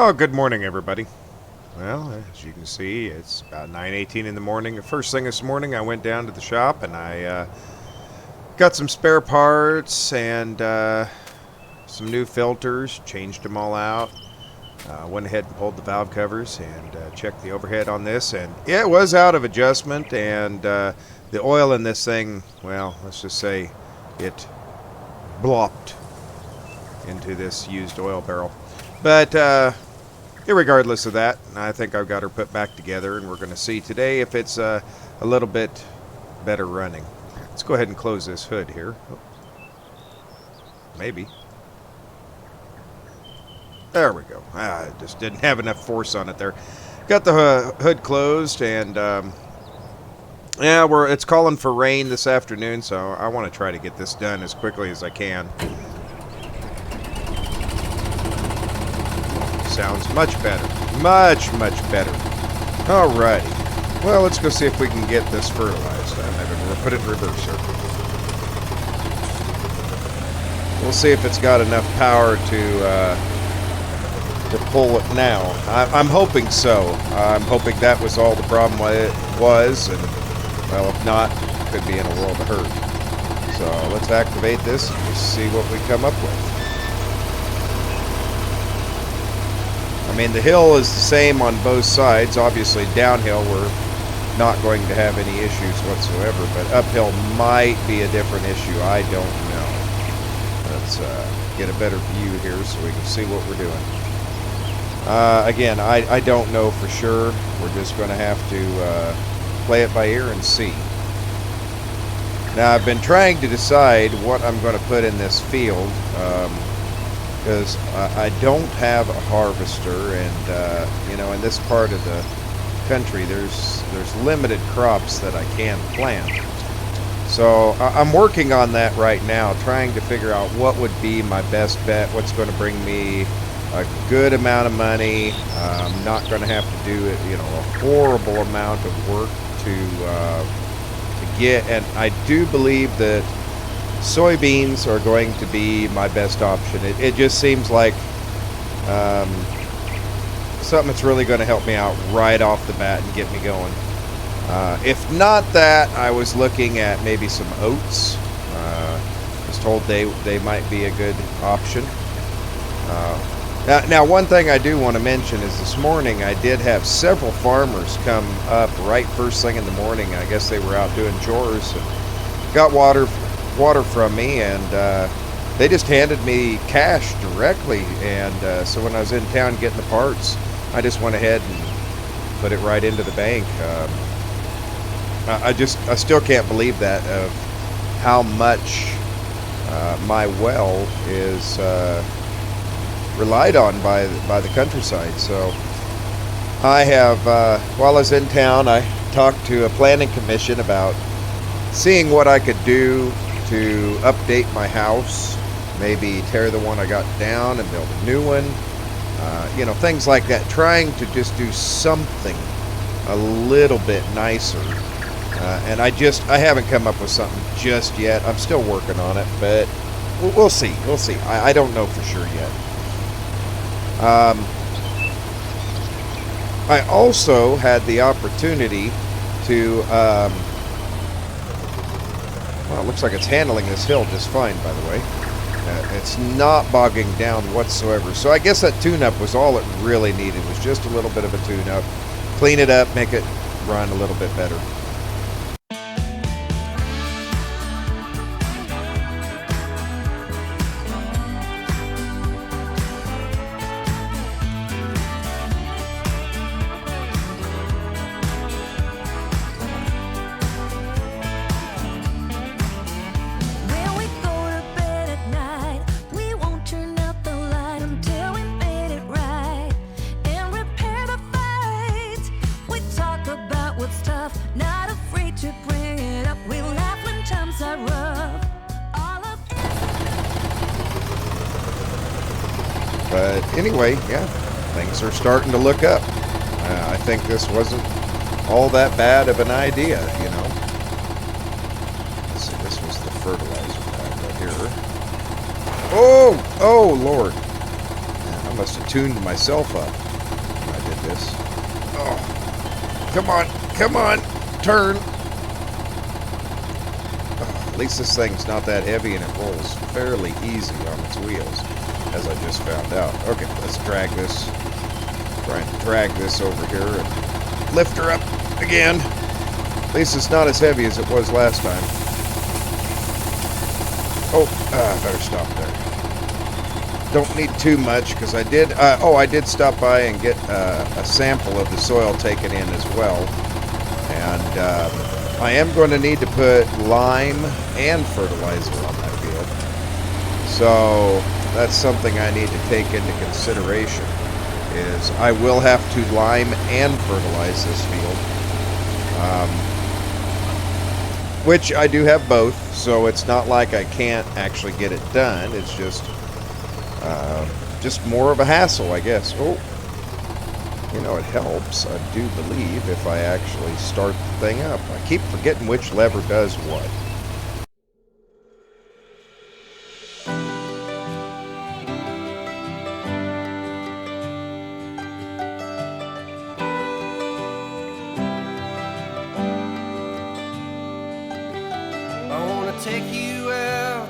Oh, good morning, everybody. Well, as you can see, it's about 9:18 in the morning. The first thing this morning, I went down to the shop and I got some spare parts and some new filters, changed them all out. Went ahead and pulled the valve covers and checked the overhead on this, and it was out of adjustment. And the oil in this thing, well, let's just say it blopped into this used oil barrel. But irregardless of that, I think I've got her put back together, and we're going to see today if it's a little bit better running. Let's go ahead and close this hood here. Oh, maybe. There we go. I just didn't have enough force on it there. Got the hood closed, and yeah, it's calling for rain this afternoon, so I want to try to get this done as quickly as I can. Sounds much better. Much better. Alrighty. Well, let's go see if we can get this fertilized. We'll put it in reverse here. We'll see if it's got enough power to pull it now. I'm hoping so. I'm hoping that was all the problem was, and well, if not, could be in a world of hurt. So let's activate this and just see what we come up with. I mean, the hill is the same on both sides. Obviously, downhill we're not going to have any issues whatsoever, but uphill might be a different issue. I don't know. Let's get a better view here so we can see what we're doing. Again, I don't know for sure. We're just going to have to play it by ear and see. Now, I've been trying to decide what I'm going to put in this field. Because I don't have a harvester, and you know, in this part of the country, there's limited crops that I can plant. So I'm working on that right now, trying to figure out what would be my best bet, what's going to bring me a good amount of money. I'm not going to have to do it, you know, a horrible amount of work to get, and I do believe that soybeans are going to be my best option. It just seems like something that's really going to help me out right off the bat and get me going. If not that, I was looking at maybe some oats. I was told they might be a good option. Now, one thing I do want to mention is this morning I did have several farmers come up right first thing in the morning. I guess they were out doing chores and got water from me, and they just handed me cash directly, and so when I was in town getting the parts, I just went ahead and put it right into the bank. I still can't believe that, of how much my well is relied on by the countryside. So I have, while I was in town, I talked to a planning commission about seeing what I could do to update my house, maybe tear the one I got down and build a new one, you know, things like that, trying to just do something a little bit nicer, and I haven't come up with something just yet. I'm still working on it, but we'll see. I don't know for sure yet. I also had the opportunity to well, it looks like it's handling this hill just fine, by the way. It's not bogging down whatsoever. So I guess that tune-up was all it really needed, was just a little bit of a tune-up. Clean it up, make it run a little bit better. But anyway, yeah, things are starting to look up. I think this wasn't all that bad of an idea, you know. Let's see, this was the fertilizer pipe right here. Oh, Lord. I must have tuned myself up when I did this. Oh, come on, turn. Oh, at least this thing's not that heavy and it rolls fairly easy on its wheels, as I just found out. Okay, let's drag this. Try and drag this over here and lift her up again. At least it's not as heavy as it was last time. Oh, I better stop there. Don't need too much because I did stop by and get a sample of the soil taken in as well. And I am going to need to put lime and fertilizer on my field. So that's something I need to take into consideration, is I will have to lime and fertilize this field. Which I do have both, so it's not like I can't actually get it done. It's just more of a hassle, I guess. Oh, you know, it helps, I do believe, if I actually start the thing up. I keep forgetting which lever does what. Take you out,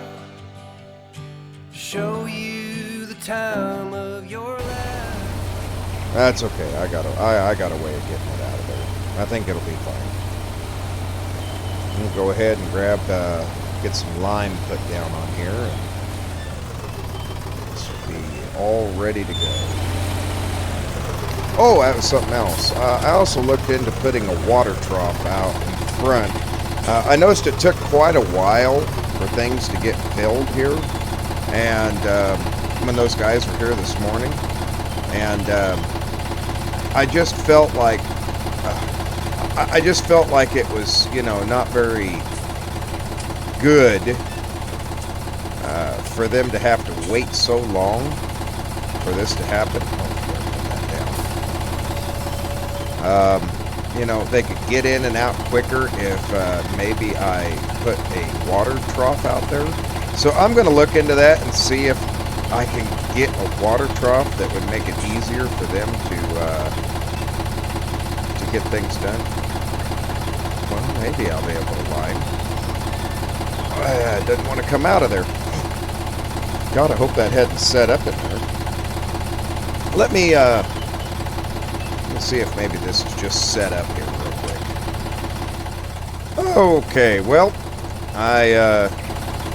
show you the time of your life. That's okay. I got a way of getting it out of there. I think it'll be fine. We'll go ahead and grab, get some lime put down on here, and this will be all ready to go. Oh, that was something else. I also looked into putting a water trough out in front. I noticed it took quite a while for things to get filled here, and when those guys were here this morning, and I just felt like it was, you know, not very good for them to have to wait so long for this to happen. Oh, put that down. You know, they could get in and out quicker if maybe I put a water trough out there. So I'm going to look into that and see if I can get a water trough that would make it easier for them to get things done. Well, maybe I'll be able to line. It doesn't want to come out of there. God, I hope that hadn't set up in there. Let me see if maybe this is just set up here real quick. Okay, well,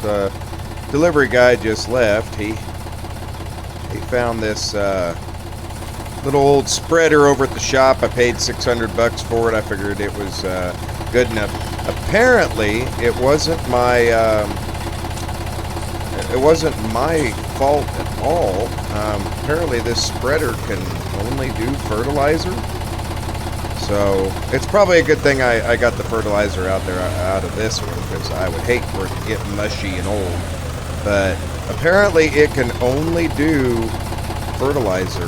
the delivery guy just left. He found this little old spreader over at the shop. I paid $600 for it. I figured it was good enough. Apparently, it wasn't my fault at all. Apparently, this spreader can only do fertilizer. So it's probably a good thing I got the fertilizer out of this one, because I would hate for it to get mushy and old. But apparently it can only do fertilizer.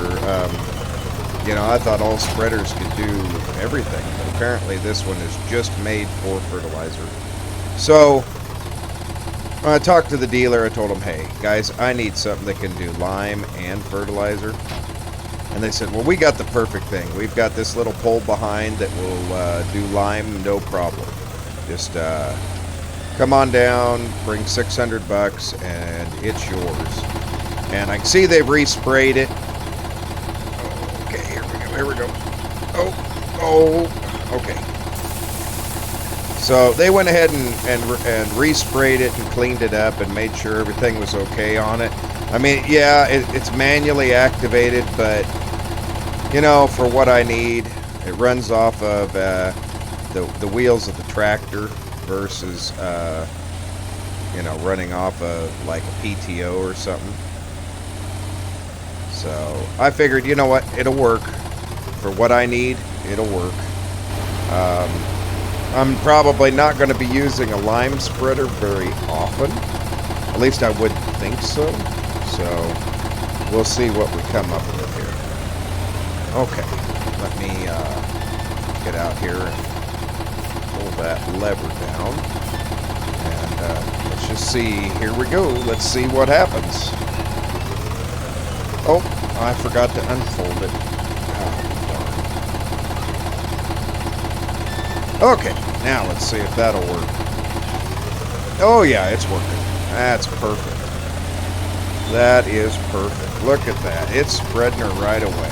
You know, I thought all spreaders could do everything, but apparently this one is just made for fertilizer. So when I talked to the dealer, I told him, hey guys, I need something that can do lime and fertilizer. And they said, well, we got the perfect thing. We've got this little pole behind that will do lime, no problem. Just come on down, bring $600, and it's yours. And I can see they've resprayed it. Okay, here we go. Oh, okay. So they went ahead and resprayed it and cleaned it up and made sure everything was okay on it. I mean, yeah, it's manually activated, but, you know, for what I need, it runs off of the wheels of the tractor versus, you know, running off of like a PTO or something. So I figured, you know what, it'll work. For what I need, it'll work. I'm probably not going to be using a lime spreader very often. At least I wouldn't think so. So we'll see what we come up with here. Okay, let me get out here and pull that lever down. And let's just see. Here we go. Let's see what happens. Oh, I forgot to unfold it. Oh, okay, now let's see if that'll work. Oh yeah, it's working. That's perfect. That is perfect. Look at that. It's spreading her right away.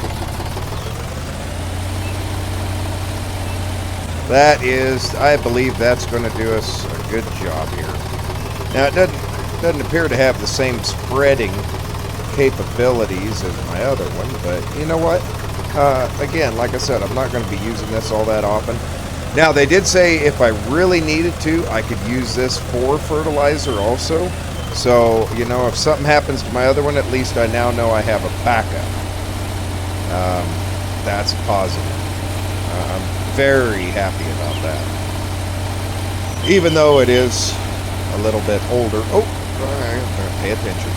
That is, I believe that's going to do us a good job here. Now, it doesn't appear to have the same spreading capabilities as my other one, but you know what? Again, like I said, I'm not going to be using this all that often. Now, they did say if I really needed to, I could use this for fertilizer also. So, you know, if something happens to my other one, at least I now know I have a backup. That's positive. I'm very happy about that. Even though it is a little bit older. Oh, pay attention.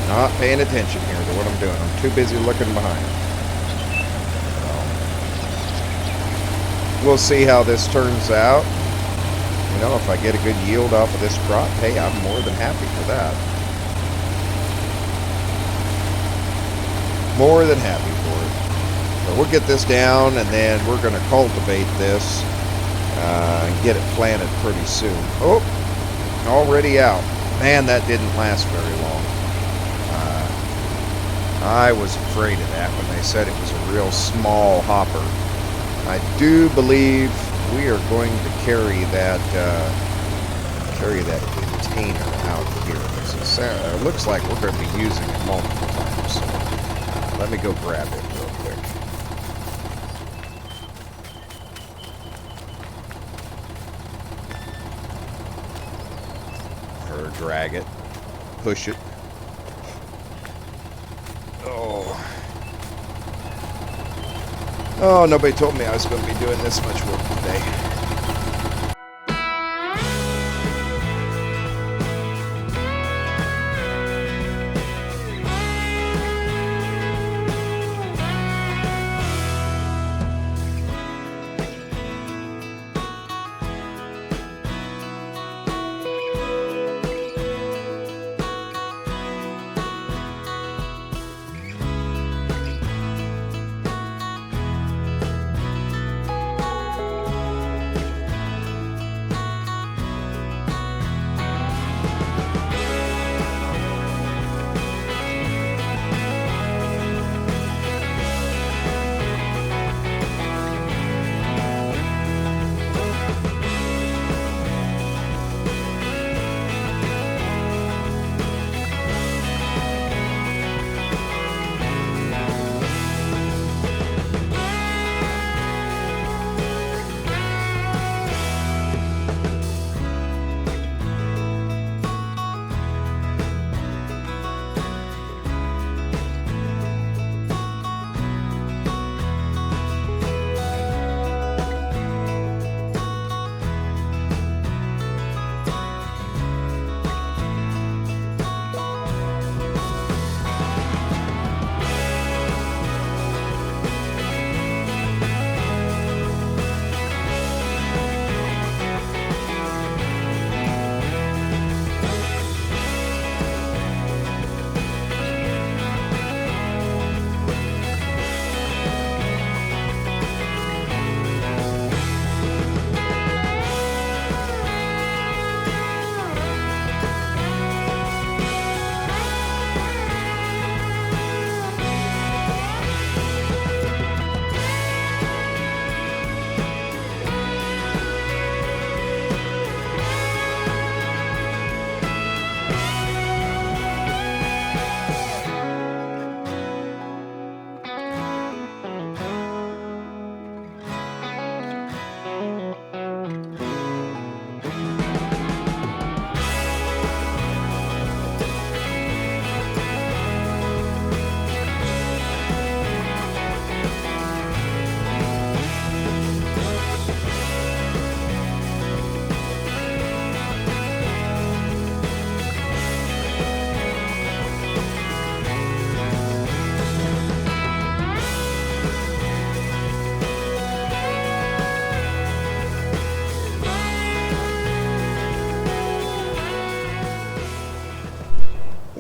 Not paying attention here to what I'm doing. I'm too busy looking behind. We'll see how this turns out. You know, if I get a good yield off of this crop, hey, I'm more than happy for that. More than happy for it. But we'll get this down, and then we're going to cultivate this and get it planted pretty soon. Oh, already out. Man, that didn't last very long. I was afraid of that when they said it was a real small hopper. I do believe we are going to carry that container out here. It looks like we're going to be using it multiple times. So let me go grab it real quick. Or drag it, push it. Oh, nobody told me I was going to be doing this much work today.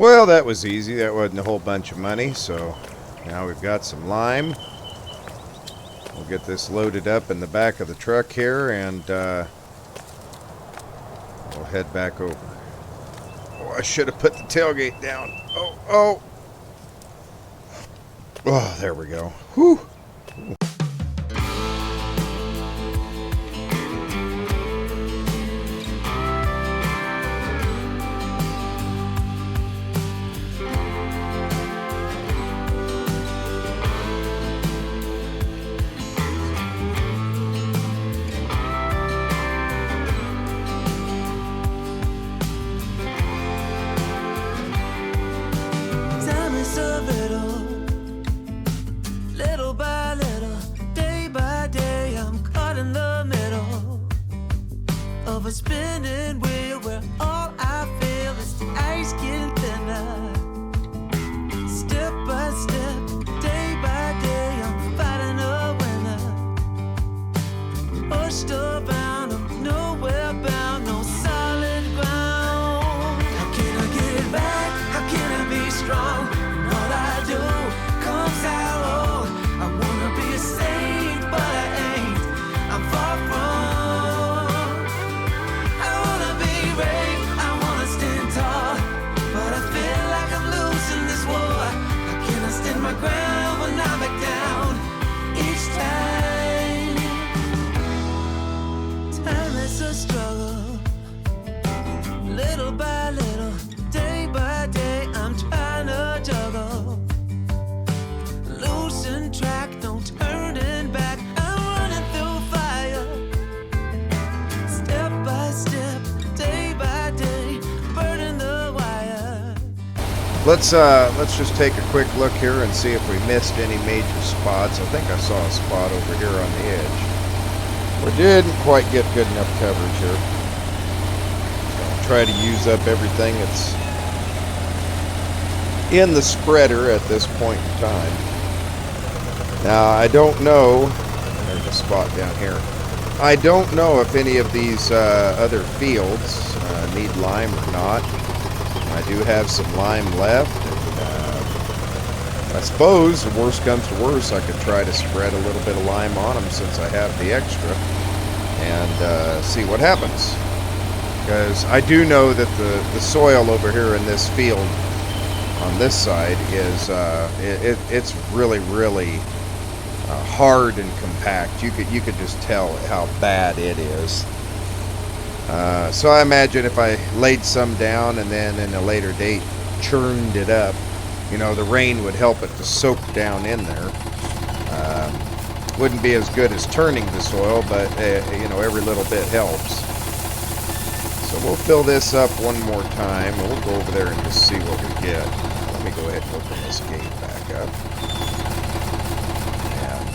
Well, that was easy. That wasn't a whole bunch of money. So now we've got some lime. We'll get this loaded up in the back of the truck here, and we'll head back over. Oh, I should have put the tailgate down. Oh, there we go. Whew. Time is a little by little, day by day, I'm caught in the middle of a spinning wheel where all I feel is the ice getting thinner. Step by step, day by day, I'm fighting a winner. Pushed around, I'm nowhere bound, no solid ground. How can I get it back? How can I be strong? And all I do comes out wrong. I wanna be a saint, but I ain't. I'm far from. I wanna be brave, I wanna stand tall, but I feel like I'm losing this war. How can I stand my ground when I back down each time? Time is a struggle, little by little, day by day, I'm trying to juggle. Losing track, no turning back, I'm running through fire. Step by step, day by day, burning the wire. Let's just take a quick look here and see if we missed any major spots. I think I saw a spot over here on the edge. We didn't quite get good enough coverage here. So I'll try to use up everything that's in the spreader at this point in time. Now, I don't know, there's a spot down here. I don't know if any of these other fields need lime or not. I do have some lime left, and I suppose, the worst comes to worst, I could try to spread a little bit of lime on them since I have the extra, and see what happens. Because I do know that the soil over here in this field on this side is it's really hard and compact. You could just tell how bad it is. So I imagine if I laid some down and then in a later date churned it up, you know, the rain would help it to soak down in there. Wouldn't be as good as turning the soil, but you know, every little bit helps. So we'll fill this up one more time, and we'll go over there and just see what we get. Let me go ahead and open this gate back up. And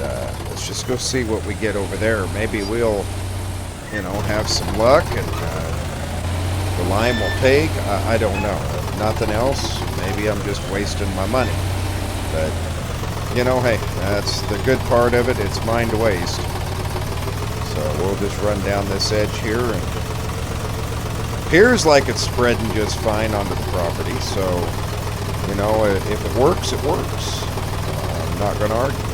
let's just go see what we get over there. Maybe we'll, you know, have some luck and the lime will take. I don't know. If nothing else, maybe I'm just wasting my money. But, you know, hey, that's the good part of it. It's mine to waste. So we'll just run down this edge here, and appears like it's spreading just fine onto the property. So, you know, if it works, it works. I'm not going to argue.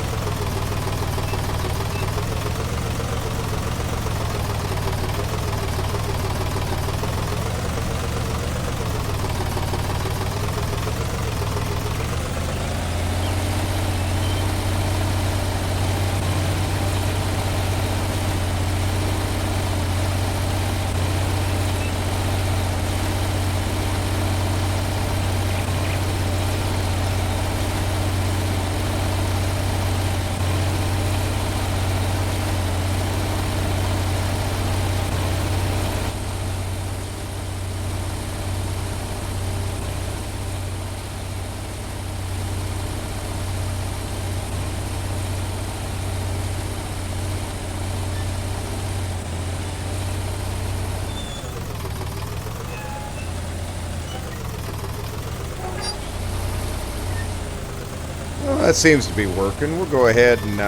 Well, that seems to be working. We'll go ahead and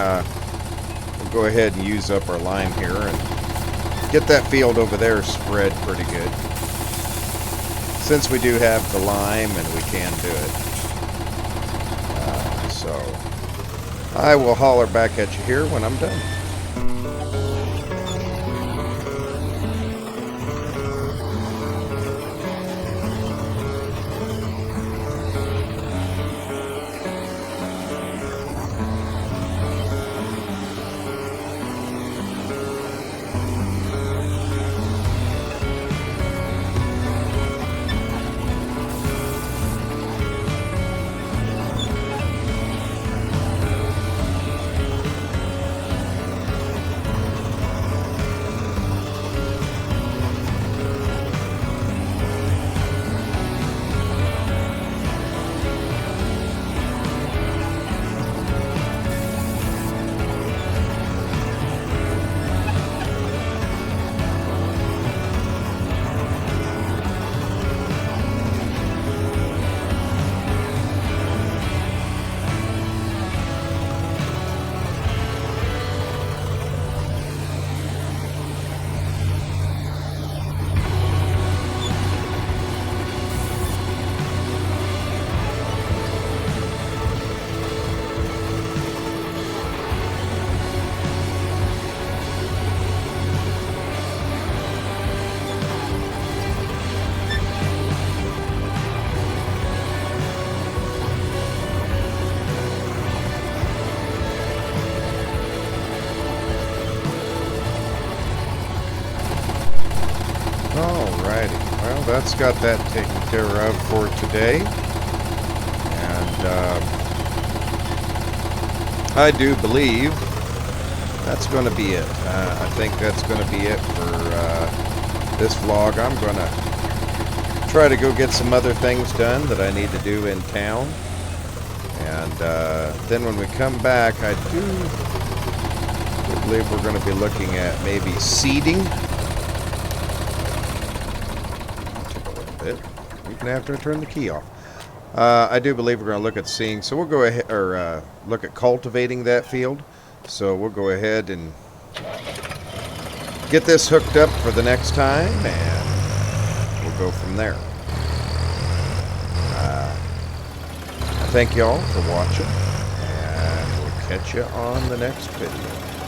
use up our lime here and get that field over there spread pretty good. since we do have the lime and we can do it. So I will holler back at you here when I'm done. Alrighty, well, that's got that taken care of for today. And I do believe that's going to be it. I think that's going to be it for this vlog. I'm going to try to go get some other things done that I need to do in town. And then when we come back, I do believe we're going to be looking at maybe seeding. Even after I turn the key off. I do believe we're going to look at seeing, so we'll go ahead, or look at cultivating that field. So we'll go ahead and get this hooked up for the next time, and we'll go from there. I thank you all for watching, and we'll catch you on the next video.